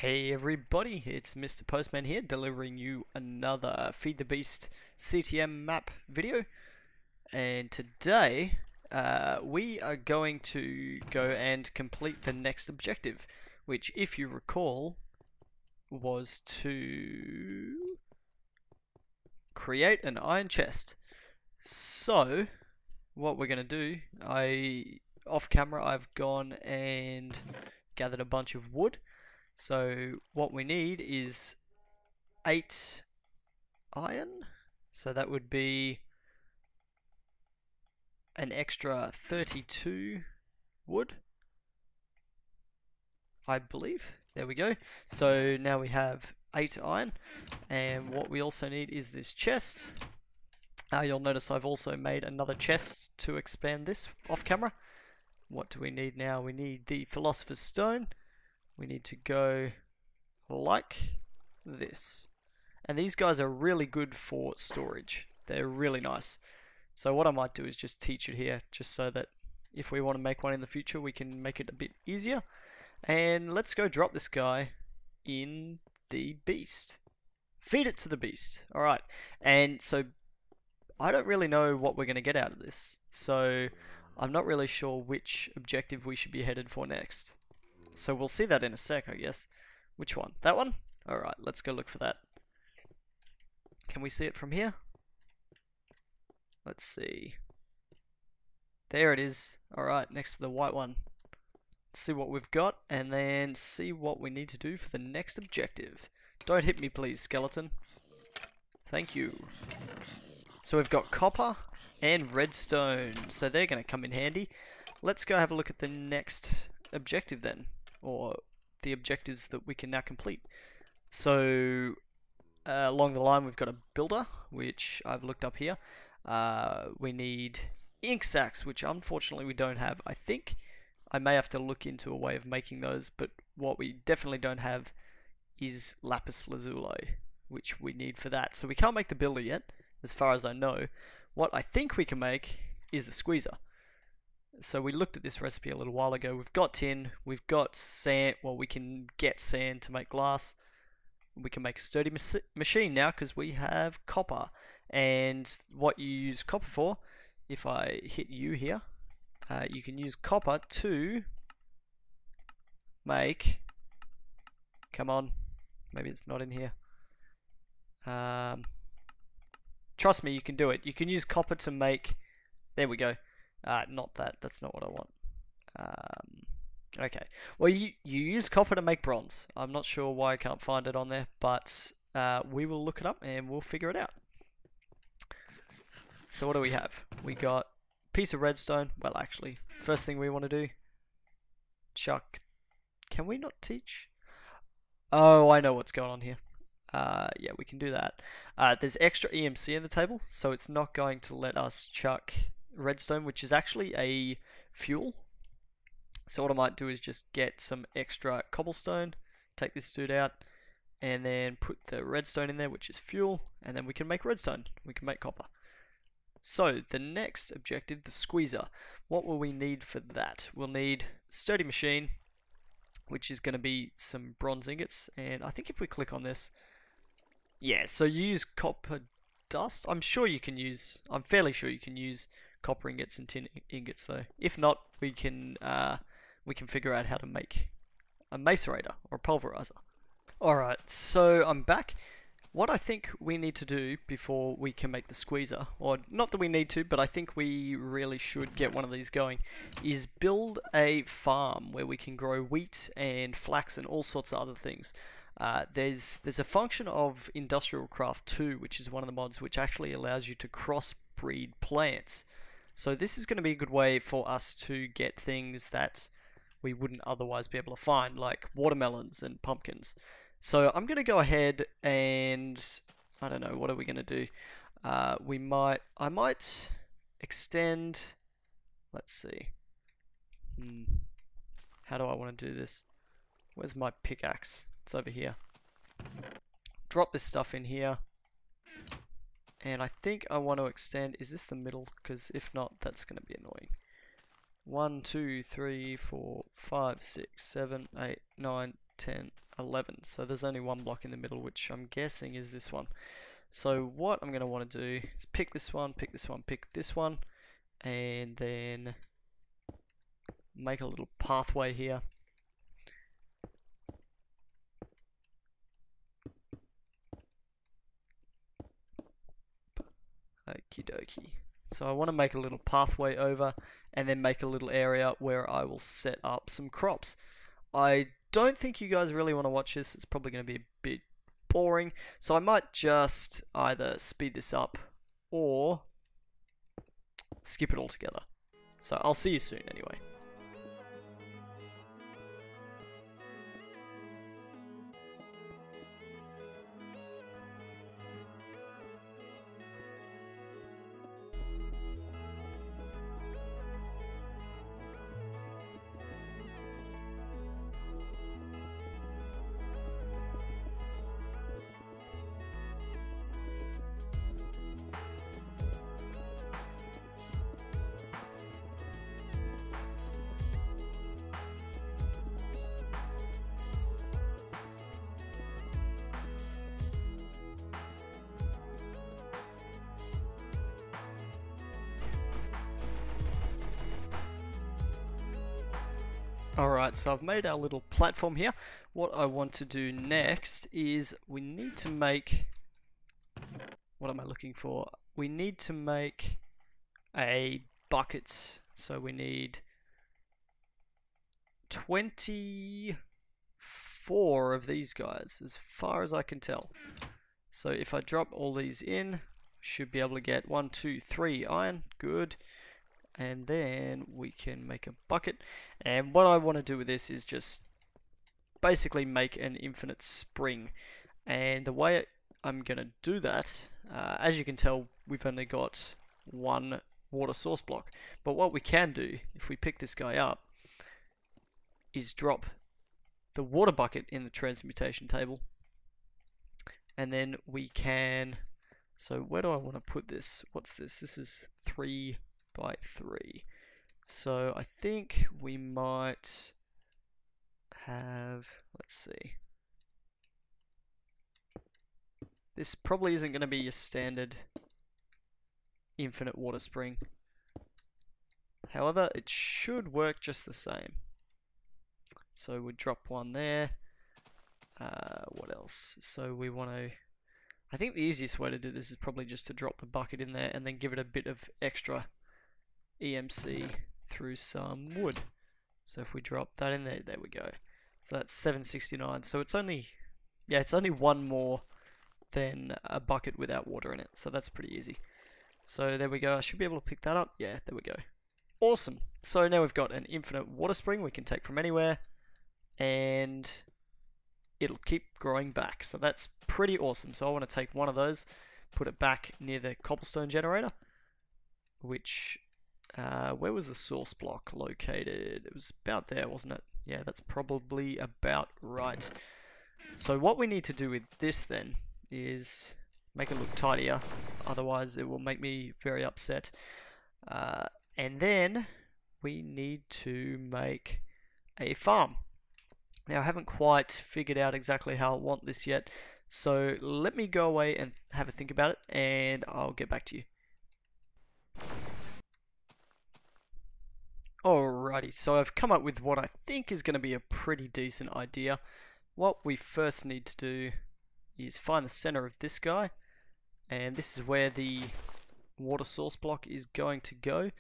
Hey everybody, it's Mr. Postman here, delivering you another Feed the Beast CTM map video. And today, we are going to go and complete the next objective, which, if you recall, was to create an iron chest. So, what we're going to do, off camera, I've gone and gathered a bunch of wood. So what we need is 8 iron, so that would be an extra 32 wood, I believe. There we go. So now we have 8 iron, and what we also need is this chest. You'll notice I've also made another chest to expand this off camera. What do we need now? We need the Philosopher's Stone. We need to go like this. And these guys are really good for storage. They're really nice. So what I might do is just teach it here, just so that if we want to make one in the future, we can make it a bit easier. And let's go drop this guy in the beast. Feed it to the beast. Alright. And so I don't really know what we're going to get out of this. So I'm not really sure which objective we should be headed for next. So we'll see that in a sec, I guess. Which one? That one? Alright, let's go look for that. Can we see it from here? Let's see. There it is. Alright, next to the white one. Let's see what we've got, and then see what we need to do for the next objective. Don't hit me, please, skeleton. Thank you. So we've got copper and redstone, so they're going to come in handy. Let's go have a look at the next objective then, or the objectives that we can now complete. So along the line we've got a builder, which I've looked up here. We need ink sacs, which unfortunately we don't have. I think I may have to look into a way of making those, but what we definitely don't have is lapis lazuli, which we need for that. So we can't make the builder yet, as far as I know. What I think we can make is the squeezer. So we looked at this recipe a little while ago. We've got tin, we've got sand. Well, we can get sand to make glass. We can make a sturdy machine now because we have copper. And what you use copper for, if I hit U here, you can use copper to make, come on, maybe it's not in here. Trust me, you can do it. You can use copper to make, there we go. Not that, that's not what I want. Okay, well you use copper to make bronze. I'm not sure why I can't find it on there, but we will look it up and we'll figure it out. So what do we have? We got a piece of redstone. Well, actually, first thing we want to do, chuck, can we not teach? Oh, I know what's going on here. Yeah, we can do that. There's extra EMC in the table, so it's not going to let us chuck redstone, which is actually a fuel. So what I might do is just get some extra cobblestone, take this dude out, and then put the redstone in there, which is fuel, and then we can make redstone. We can make copper. So the next objective, the squeezer. What will we need for that? We'll need sturdy machine, which is going to be some bronze ingots, and I think if we click on this, yeah, so you use copper dust. I'm fairly sure you can use copper ingots and tin ingots though. If not, we can figure out how to make a macerator or a pulverizer. Alright, so I'm back. What I think we need to do before we can make the squeezer, or not that we need to, but I think we really should get one of these going, is build a farm where we can grow wheat and flax and all sorts of other things. There's a function of Industrial Craft 2, which is one of the mods which actually allows you to crossbreed plants. So this is going to be a good way for us to get things that we wouldn't otherwise be able to find, like watermelons and pumpkins. So I'm going to go ahead and, I don't know, what are we going to do? I might extend, let's see. How do I want to do this? Where's my pickaxe? It's over here. Drop this stuff in here. And I think I want to extend, is this the middle? Because if not, that's going to be annoying. 1, 2, 3, 4, 5, 6, 7, 8, 9, 10, 11. So there's only one block in the middle, which I'm guessing is this one. So what I'm going to want to do is pick this one, pick this one, pick this one, and then make a little pathway here. Okie dokie. So I want to make a little pathway over and then make a little area where I will set up some crops. I don't think you guys really want to watch this. It's probably going to be a bit boring. So I might just either speed this up or skip it altogether. So I'll see you soon anyway. Alright, so I've made our little platform here. What I want to do next is we need to make... What am I looking for? We need to make a bucket. So we need 24 of these guys, as far as I can tell. So if I drop all these in, should be able to get 1, 2, 3 iron. Good. And then we can make a bucket. And what I want to do with this is just basically make an infinite spring. And the way I'm going to do that, as you can tell, we've only got one water source block. But what we can do, if we pick this guy up, is drop the water bucket in the transmutation table. And then we can... So where do I want to put this? What's this? This is 3 by 3. So I think we might have, let's see. This probably isn't going to be your standard infinite water spring. However, it should work just the same. So we drop one there. What else? So we want to... I think the easiest way to do this is probably just to drop the bucket in there and then give it a bit of extra EMC through some wood. So if we drop that in there, there we go. So that's 769. So it's only, yeah, it's only one more than a bucket without water in it. So that's pretty easy. So there we go. I should be able to pick that up. Yeah, there we go. Awesome. So now we've got an infinite water spring we can take from anywhere, and it'll keep growing back. So that's pretty awesome. So I want to take one of those, put it back near the cobblestone generator, which, where was the source block located? It was about there, wasn't it? Yeah, that's probably about right. So what we need to do with this then is make it look tidier. Otherwise it will make me very upset. And then we need to make a farm. Now I haven't quite figured out exactly how I want this yet, so let me go away and have a think about it, and I'll get back to you. Alrighty, so I've come up with what I think is going to be a pretty decent idea. What we first need to do is find the center of this guy, and this is where the water source block is going to go.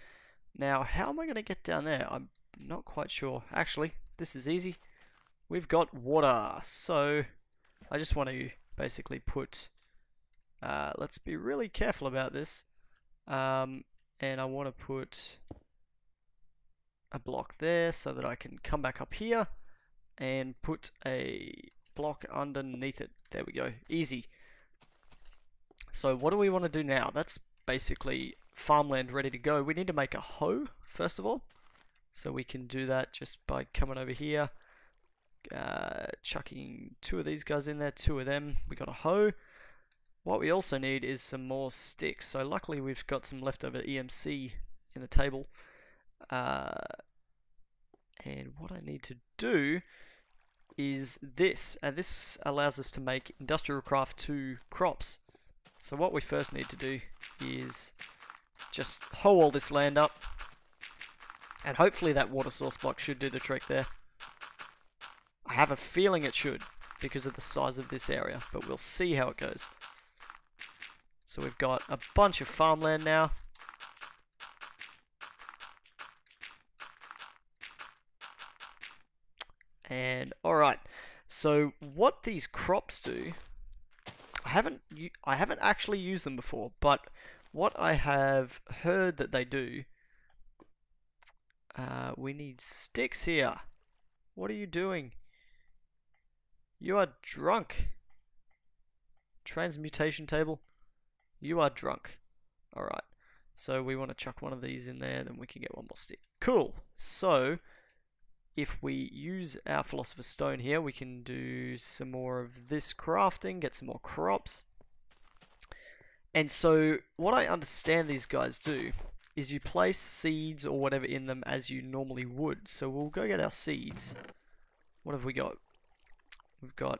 Now, how am I going to get down there? I'm not quite sure. Actually, this is easy. We've got water, so I just want to basically put, let's be really careful about this, and I want to put a block there so that I can come back up here and put a block underneath it. There we go, easy. So what do we want to do now? That's basically farmland ready to go. We need to make a hoe first of all, so we can do that just by coming over here, chucking 2 of these guys in there, 2 of them. We got a hoe. What we also need is some more sticks, so luckily we've got some leftover EMC in the table. And what I need to do is this, and this allows us to make industrial craft 2 crops. So what we first need to do is just hoe all this land up, and hopefully that water source block should do the trick there. I have a feeling it should, because of the size of this area, but we'll see how it goes. So we've got a bunch of farmland now. And alright, so what these crops do, I haven't actually used them before, but what I have heard that they do, we need sticks here. What are you doing? You are drunk. Transmutation table. You are drunk. Alright, so we want to chuck one of these in there, then we can get one more stick. Cool. So if we use our Philosopher's Stone here, we can do some more of this crafting, get some more crops. And so what I understand these guys do is you place seeds or whatever in them as you normally would. So we'll go get our seeds. What have we got? We've got,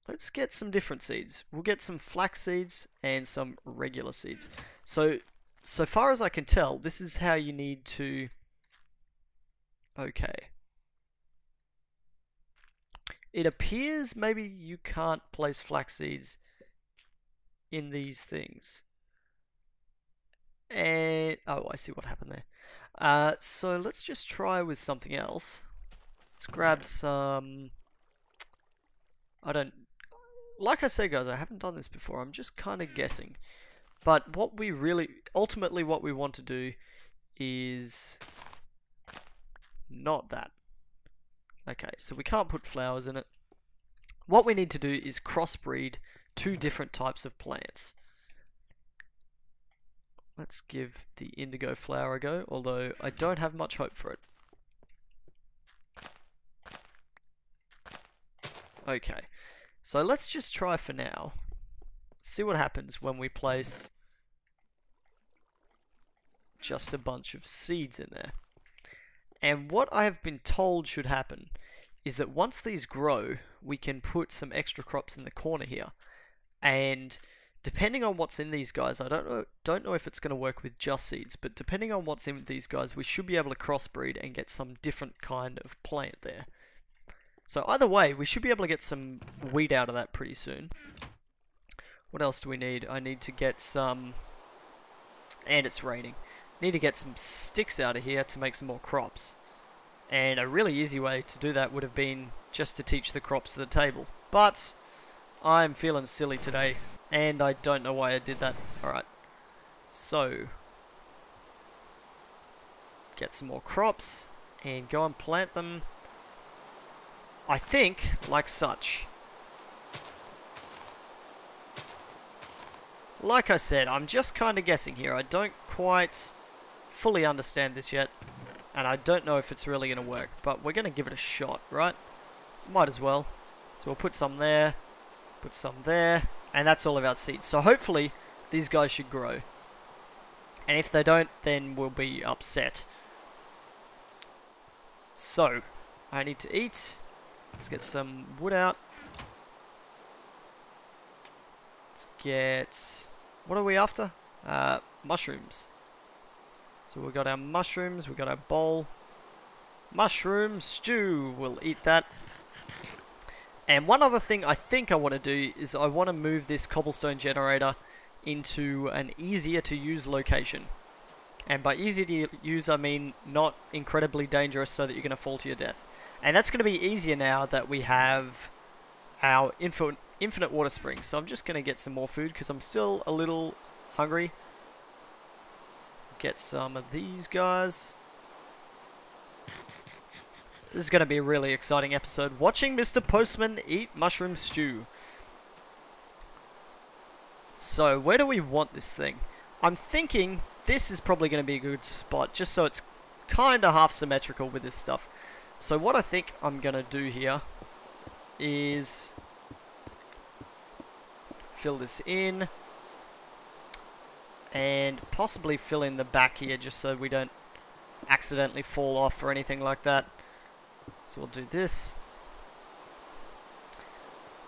let's get some different seeds. We'll get some flax seeds and some regular seeds. So far as I can tell, this is how you need to... Okay. It appears maybe you can't place flax seeds in these things. And oh, I see what happened there. So let's just try with something else. Let's grab some... Like I said, guys, I haven't done this before. I'm just kind of guessing. But what we really... Ultimately, what we want to do is... Not that. Okay, so we can't put flowers in it. What we need to do is crossbreed 2 different types of plants. Let's give the indigo flower a go, although I don't have much hope for it. Okay, so let's just try for now. See what happens when we place just a bunch of seeds in there. And what I have been told should happen is that once these grow, we can put some extra crops in the corner here. And depending on what's in these guys, I don't know if it's going to work with just seeds, but depending on what's in these guys, we should be able to crossbreed and get some different kind of plant there. So either way, we should be able to get some wheat out of that pretty soon. What else do we need? I need to get some... And it's raining. Need to get some sticks out of here to make some more crops. And a really easy way to do that would have been just to teach the crops to the table. But I'm feeling silly today, and I don't know why I did that. Alright, so get some more crops and go and plant them, I think, like such. Like I said, I'm just kind of guessing here. I don't quite fully understand this yet, and I don't know if it's really going to work, but we're going to give it a shot, right? Might as well. So we'll put some there, put some there, and that's all of our seeds. So hopefully these guys should grow, and if they don't, then we'll be upset. So I need to eat. Let's get some wood out. Let's get... What are we after? Mushrooms. So we've got our mushrooms, we've got our bowl. Mushroom stew, we'll eat that. And one other thing I think I want to do is I want to move this cobblestone generator into an easier to use location. And by easy to use, I mean not incredibly dangerous so that you're going to fall to your death. And that's going to be easier now that we have our infinite water springs. So I'm just going to get some more food because I'm still a little hungry. Get some of these guys. This is going to be a really exciting episode. Watching Mr. Postman eat mushroom stew. So, where do we want this thing? I'm thinking this is probably going to be a good spot, just so it's kind of half symmetrical with this stuff. So what I think I'm going to do here is fill this in. And possibly fill in the back here just so we don't accidentally fall off or anything like that. So we'll do this.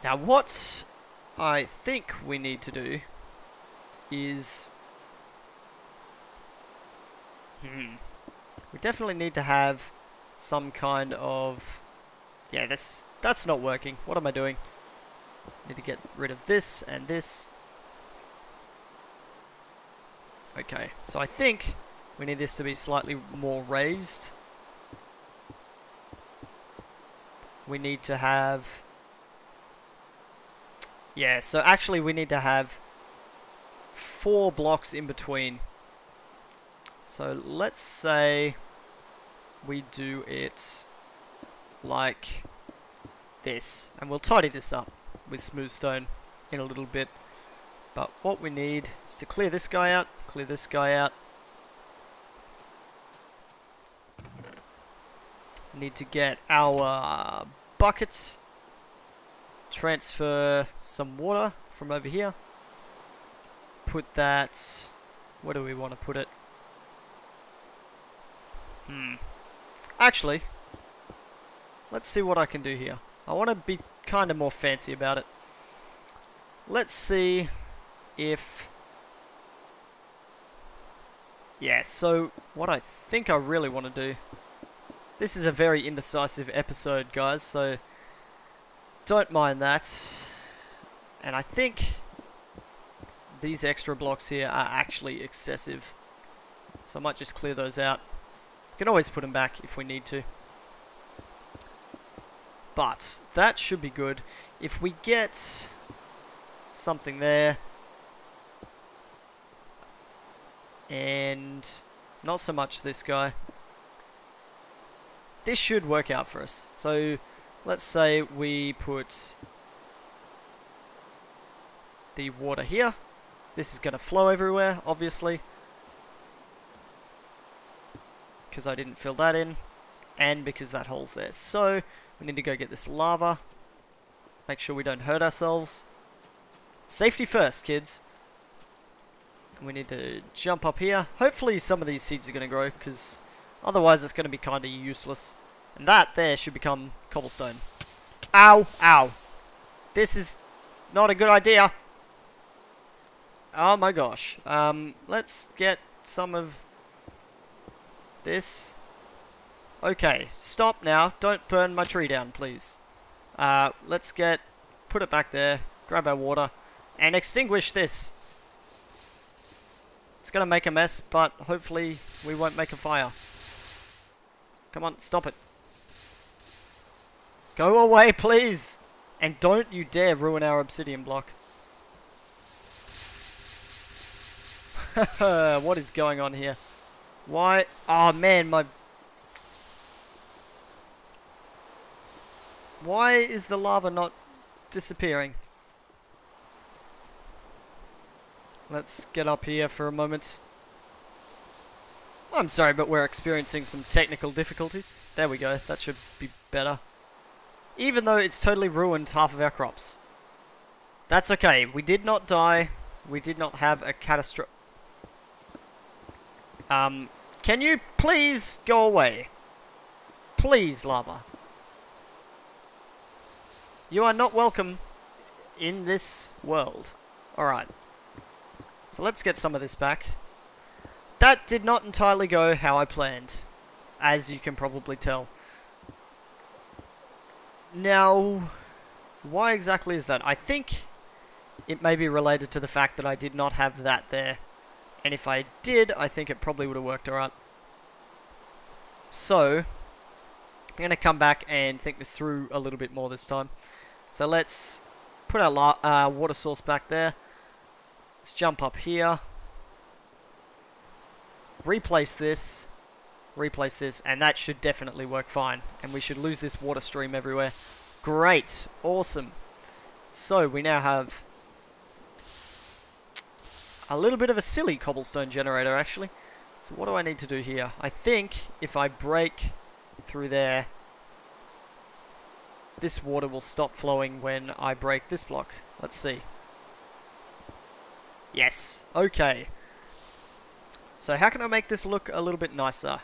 Now what I think we need to do is... we definitely need to have some kind of... Yeah, that's not working. What am I doing? Need to get rid of this and this. Okay, so I think we need this to be slightly more raised. We need to have... Yeah, so actually we need to have 4 blocks in between. So let's say we do it like this. And we'll tidy this up with smooth stone in a little bit. But what we need is to clear this guy out, clear this guy out. We need to get our buckets, transfer some water from over here. Put that... Where do we want to put it? Actually, let's see what I can do here. I want to be kind of more fancy about it. Let's see if... Yeah, so what I think I really want to do... This is a very indecisive episode, guys, so don't mind that. And I think these extra blocks here are actually excessive. So I might just clear those out. We can always put them back if we need to. But that should be good. If we get something there, and not so much this guy, this should work out for us. So let's say we put the water here. This is going to flow everywhere, obviously, because I didn't fill that in, and because that hole's there. So we need to go get this lava. Make sure we don't hurt ourselves. Safety first, kids. We need to jump up here. Hopefully some of these seeds are going to grow, because otherwise it's going to be kind of useless. And that there should become cobblestone. Ow, ow. This is not a good idea. Oh my gosh. Let's get some of this. Okay, stop now. Don't burn my tree down, please. Let's put it back there, grab our water, and extinguish this. It's gonna make a mess, but hopefully we won't make a fire. Come on, stop it. Go away, please! And don't you dare ruin our obsidian block. What is going on here? Why? Oh man, Why is the lava not disappearing? Let's get up here for a moment. I'm sorry, but we're experiencing some technical difficulties. There we go, that should be better. Even though it's totally ruined half of our crops. That's okay, we did not die. We did not have a catastrophe. Can you please go away? Please, lava. You are not welcome in this world. Alright. So let's get some of this back. That did not entirely go how I planned, as you can probably tell. Now, why exactly is that? I think it may be related to the fact that I did not have that there. And if I did, I think it probably would have worked alright. So, I'm going to come back and think this through a little bit more this time. So let's put our water source back there. Let's jump up here. Replace this, and that should definitely work fine. And we should lose this water stream everywhere. Great, awesome. So we now have a little bit of a silly cobblestone generator, actually. So what do I need to do here? I think if I break through there, this water will stop flowing when I break this block. Let's see. Yes, okay. So how can I make this look a little bit nicer?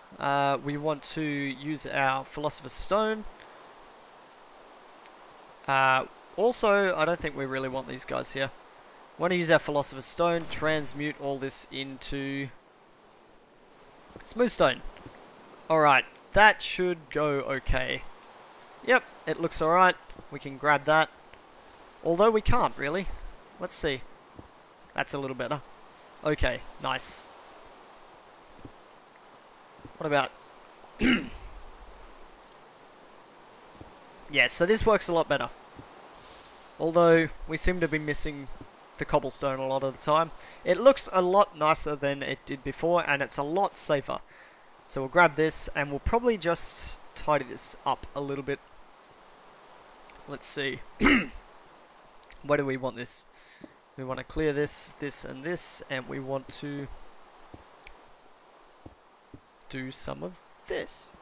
We want to use our Philosopher's Stone. Also, I don't think we really want these guys here. We want to use our Philosopher's Stone, transmute all this into Smooth Stone. Alright, that should go okay. Yep, it looks alright. We can grab that. Although we can't, really. Let's see. That's a little better. Okay, nice. What about... yeah, so this works a lot better. Although, we seem to be missing the cobblestone a lot of the time. It looks a lot nicer than it did before, and it's a lot safer. So we'll grab this, and we'll probably just tidy this up a little bit. Let's see. Where do we want this? We want to clear this, this, and this, and we want to do some of this.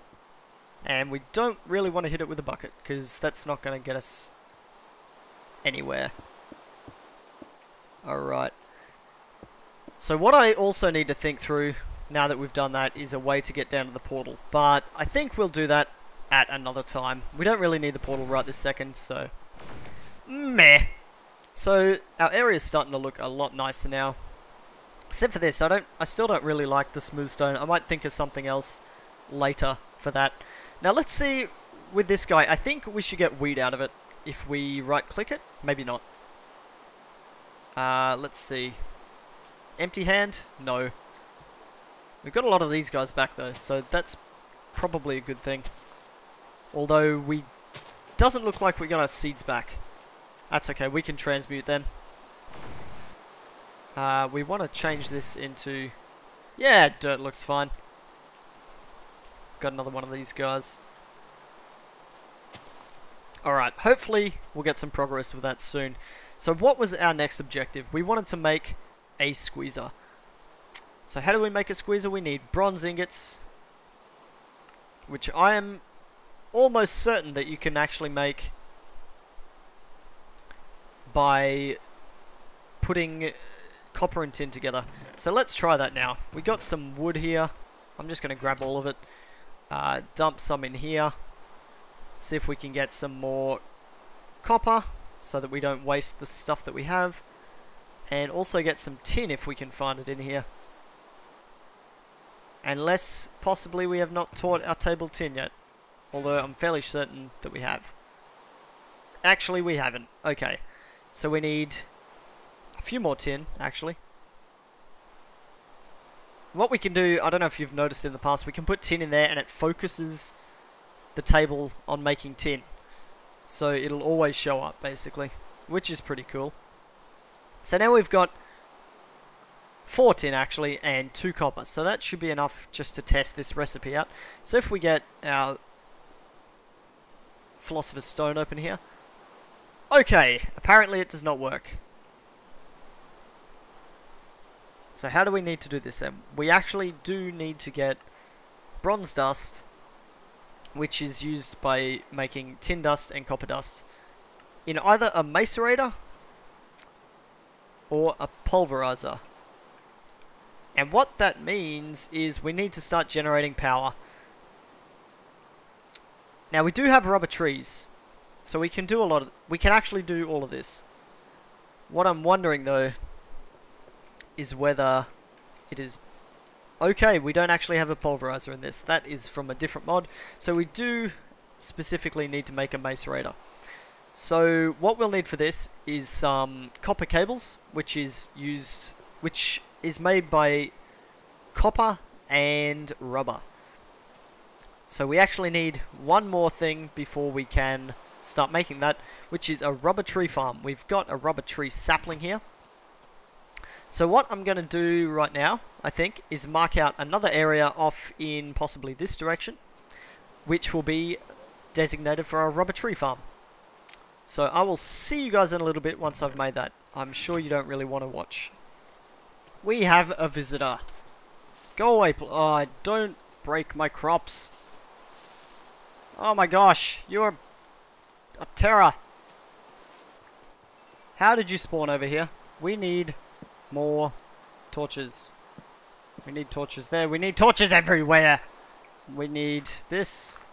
And we don't really want to hit it with a bucket, because that's not going to get us anywhere. Alright. So what I also need to think through, now that we've done that, is a way to get down to the portal. But I think we'll do that at another time. We don't really need the portal right this second, so... meh. So, our area is starting to look a lot nicer now. Except for this, I still don't really like the smooth stone. I might think of something else later for that. Now let's see, with this guy, I think we should get weed out of it if we right-click it. Maybe not. Let's see. Empty hand? No. We've got a lot of these guys back though, so that's probably a good thing. Although we... doesn't look like we got our seeds back. That's okay, we can transmute then. We want to change this into... yeah, dirt looks fine. Got another one of these guys. Alright, hopefully we'll get some progress with that soon. So what was our next objective? We wanted to make a squeezer. So how do we make a squeezer? We need bronze ingots, which I am almost certain that you can actually make by putting copper and tin together. So let's try that now. We got some wood here. I'm just going to grab all of it. Dump some in here. See if we can get some more copper so that we don't waste the stuff that we have. And also get some tin if we can find it in here. Unless possibly we have not taught our table tin yet. Although I'm fairly certain that we have. Actually, we haven't. Okay. So we need a few more tin, actually. What we can do, I don't know if you've noticed in the past, we can put tin in there and it focuses the table on making tin. So it'll always show up, basically. Which is pretty cool. So now we've got 4 tin, actually, and 2 copper. So that should be enough just to test this recipe out. So if we get our Philosopher's Stone open here. Okay, apparently it does not work. So how do we need to do this then? We actually do need to get bronze dust, which is used by making tin dust and copper dust, in either a macerator or a pulverizer. And what that means is we need to start generating power. Now we do have rubber trees, so we can do a lot of... we can actually do all of this. What I'm wondering though is whether it is... okay, we don't actually have a pulverizer in this. That is from a different mod. So we do specifically need to make a macerator. So what we'll need for this is some copper cables, which is made by copper and rubber. So we actually need one more thing before we can start making that, which is a rubber tree farm. We've got a rubber tree sapling here. So what I'm going to do right now, I think, is mark out another area off in possibly this direction, which will be designated for a rubber tree farm. So I will see you guys in a little bit once I've made that. I'm sure you don't really want to watch. We have a visitor. Go away. Oh, don't break my crops. Oh my gosh, you're a terror. How did you spawn over here? We need more torches. We need torches there. We need torches everywhere. We need this.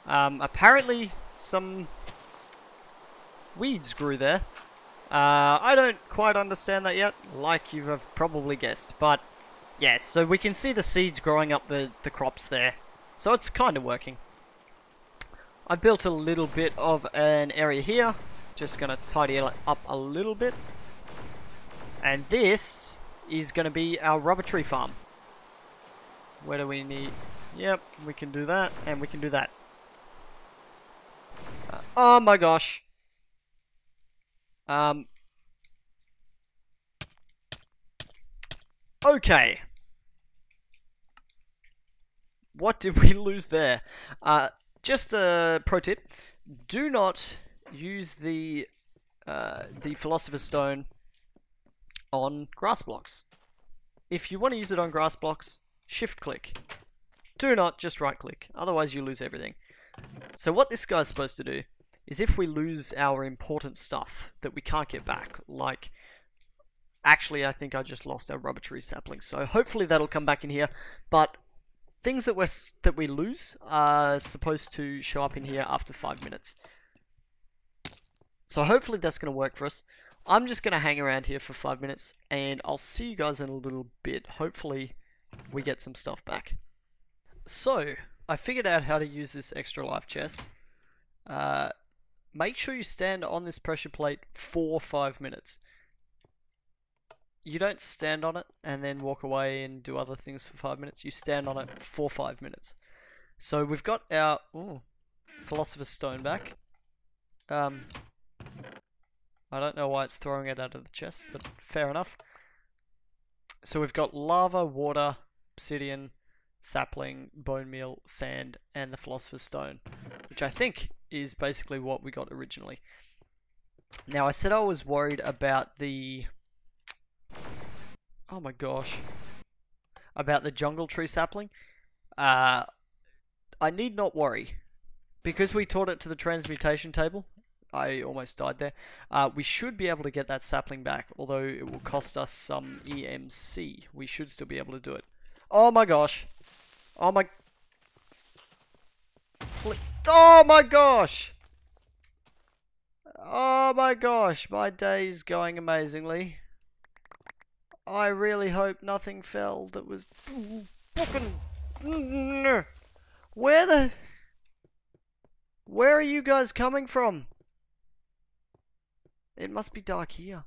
Apparently some weeds grew there. I don't quite understand that yet, like you have probably guessed, but yes, so we can see the seeds growing up the crops there. So it's kind of working. I built a little bit of an area here, just going to tidy it up a little bit. And this is going to be our rubber tree farm. Where do we need... Yep, we can do that, and we can do that. Oh my gosh. Okay. What did we lose there? Just a pro tip. Do not use the Philosopher's Stone on grass blocks. If you want to use it on grass blocks, shift click. Do not just right click, otherwise you lose everything. So what this guy's supposed to do is if we lose our important stuff that we can't get back, like... Actually, I think I just lost our rubber tree sapling, so hopefully that'll come back in here. But things that we lose are supposed to show up in here after 5 minutes. So hopefully that's going to work for us. I'm just going to hang around here for 5 minutes, and I'll see you guys in a little bit. Hopefully we get some stuff back. So, I figured out how to use this extra life chest. Make sure you stand on this pressure plate for 5 minutes. You don't stand on it and then walk away and do other things for 5 minutes. You stand on it for 5 minutes. So we've got our Philosopher's Stone back. I don't know why it's throwing it out of the chest, but fair enough. So we've got lava, water, obsidian, sapling, bone meal, sand, and the Philosopher's Stone, which I think is basically what we got originally. Now, I said I was worried about the... Oh my gosh. About the jungle tree sapling. I need not worry. Because we taught it to the transmutation table, I almost died there, we should be able to get that sapling back, although it will cost us some EMC. We should still be able to do it. Oh my gosh. Oh my... Oh my gosh! Oh my gosh, my day's going amazingly. I really hope nothing fell that was fucking... Where are you guys coming from? It must be dark here.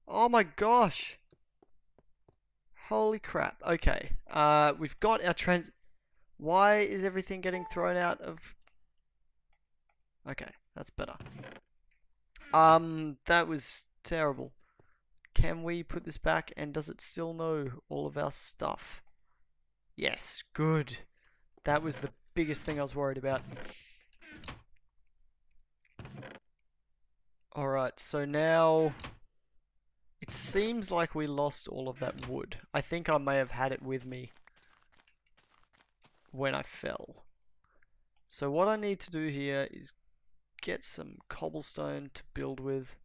Oh my gosh. Holy crap. Okay. We've got our Why is everything getting thrown out of... Okay, that's better. That was terrible. Can we put this back, and does it still know all of our stuff? Yes, good. That was the biggest thing I was worried about. Alright, so now... It seems like we lost all of that wood. I think I may have had it with me when I fell. So what I need to do here is get some cobblestone to build with.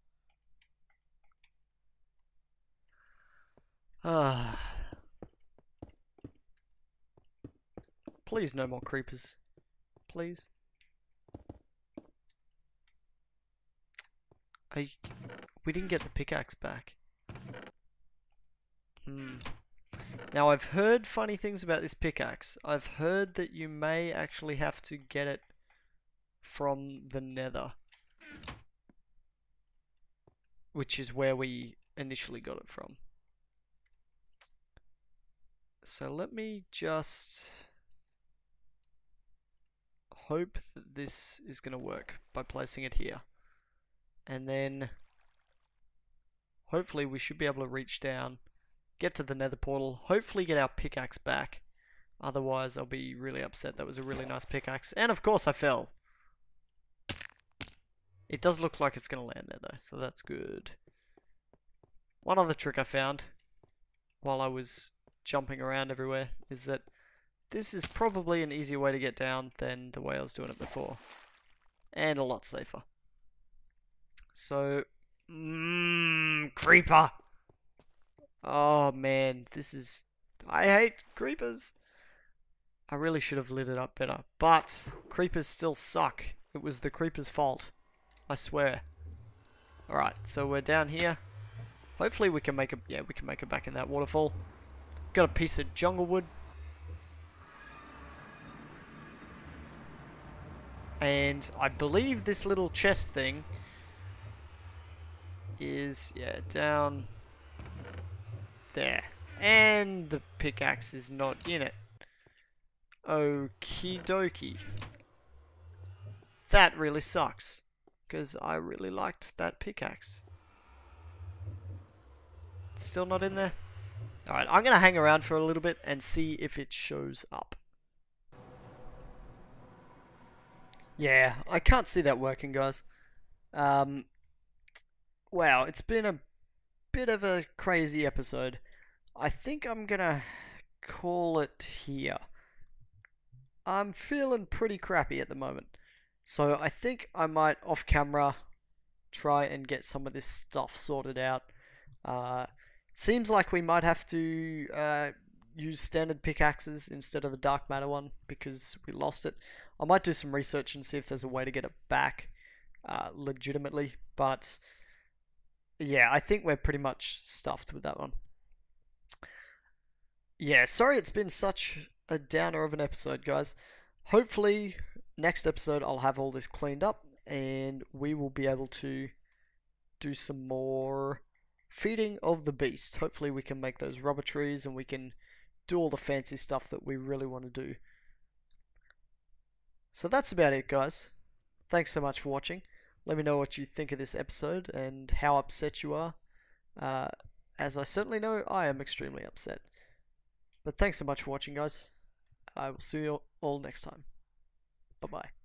Please, no more creepers. Please. We didn't get the pickaxe back. Now, I've heard funny things about this pickaxe. I've heard that you may actually have to get it from the nether, which is where we initially got it from. So let me just hope that this is going to work by placing it here. And then hopefully we should be able to reach down, get to the nether portal, hopefully get our pickaxe back. Otherwise I'll be really upset. That was a really nice pickaxe. And of course I fell. It does look like it's going to land there though, so that's good. One other trick I found while I was jumping around everywhere is that this is probably an easier way to get down than the way I was doing it before. And a lot safer. So, creeper! Oh man, this is... I hate creepers! I really should have lit it up better, but creepers still suck. It was the creeper's fault. I swear. Alright, so we're down here. Hopefully we can make it, yeah, we can make it back in that waterfall. Got a piece of jungle wood. And I believe this little chest thing is, yeah, down there. And the pickaxe is not in it. Okie dokie. That really sucks. Because I really liked that pickaxe. Still not in there? Alright, I'm going to hang around for a little bit and see if it shows up. Yeah, I can't see that working, guys. Wow, it's been a bit of a crazy episode. I think I'm going to call it here. I'm feeling pretty crappy at the moment. So I think I might, off camera, try and get some of this stuff sorted out. Seems like we might have to use standard pickaxes instead of the dark matter one because we lost it. I might do some research and see if there's a way to get it back legitimately. But yeah, I think we're pretty much stuffed with that one. Yeah, sorry it's been such a downer of an episode, guys. Hopefully, next episode I'll have all this cleaned up and we will be able to do some more feeding of the beast. Hopefully we can make those rubber trees and we can do all the fancy stuff that we really want to do. So that's about it, guys. Thanks so much for watching. Let me know what you think of this episode and how upset you are. As I certainly know, I am extremely upset. But thanks so much for watching, guys. I will see you all next time. Bye-bye.